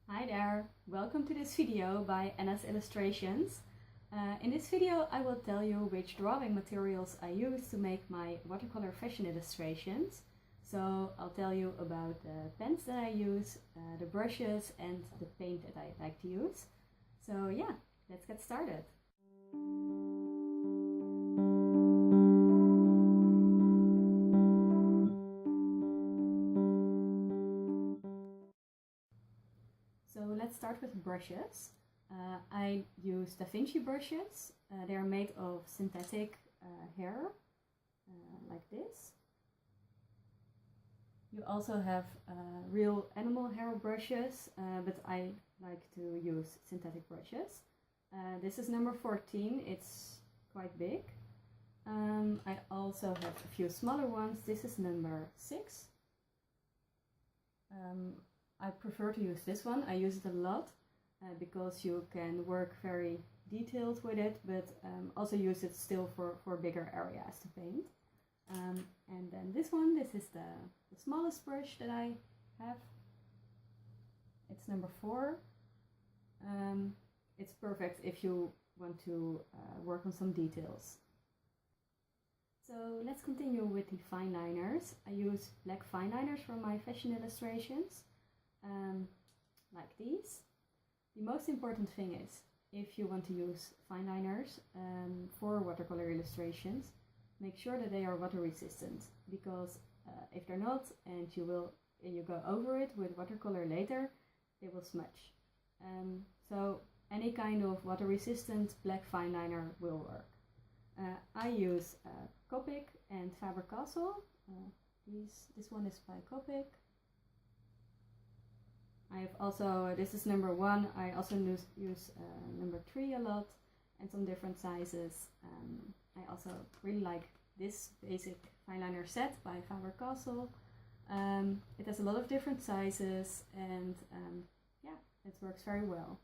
Hi there! Welcome to this video by Anna's Illustrations. In this video I will tell you which drawing materials I use to make my watercolor fashion illustrations. So I'll tell you about the pens that I use, the brushes and the paint that I like to use. So yeah, let's get started. So let's start with brushes. I use Da Vinci brushes. They are made of synthetic hair, like this. You also have real animal hair brushes, but I like to use synthetic brushes. This is number 14, it's quite big. I also have a few smaller ones. This is number 6. I prefer to use this one. I use it a lot because you can work very detailed with it, but also use it still for bigger areas to paint. And then this one, this is the smallest brush that I have. It's number 4. It's perfect if you want to work on some details. So let's continue with the fine liners. I use black fine liners for my fashion illustrations. Like these. The most important thing is, if you want to use fine liners for watercolor illustrations, make sure that they are water resistant, because if they're not and you go over it with watercolor later, they will smudge. So any kind of water resistant black fine liner will work. I use Copic and Faber-Castell. This one is by Copic. I have also, this is number 1, I also use number 3 a lot, and some different sizes. I also really like this basic fine liner set by Faber-Castell. It has a lot of different sizes and yeah, it works very well.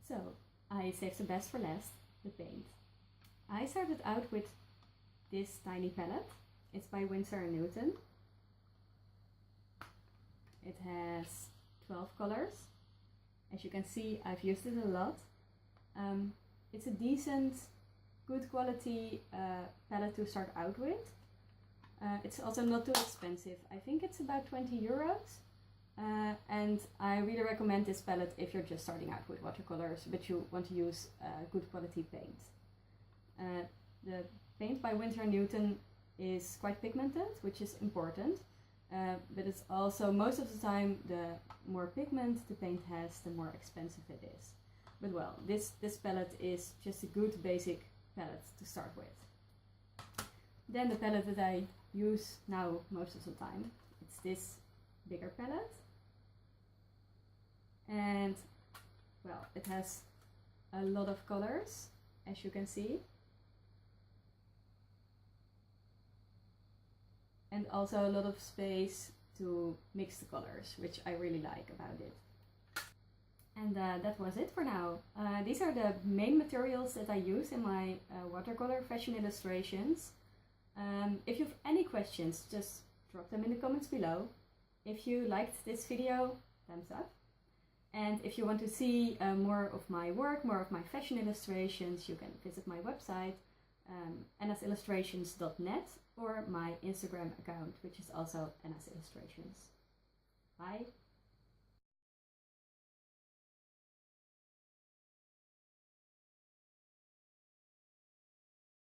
So I saved the best for last, the paint. I started out with this tiny palette. It's by Winsor & Newton. It has 12 colors. As you can see, I've used it a lot. It's a decent, good quality palette to start out with. It's also not too expensive. I think it's about 20 euros. And I really recommend this palette if you're just starting out with watercolors, but you want to use good quality paint. The paint by Winsor & Newton is quite pigmented, which is important. But it's also, most of the time, the more pigment the paint has, the more expensive it is. But well, this palette is just a good basic palette to start with. Then the palette that I use now most of the time, it's this bigger palette. And well, it has a lot of colors, as you can see. And also a lot of space to mix the colors, which I really like about it. And that was it for now. These are the main materials that I use in my watercolor fashion illustrations. If you have any questions, just drop them in the comments below. If you liked this video, thumbs up. And if you want to see more of my work, more of my fashion illustrations, you can visit my website, annasillustrations.net, or my Instagram account, which is also Anna's Illustrations. Bye!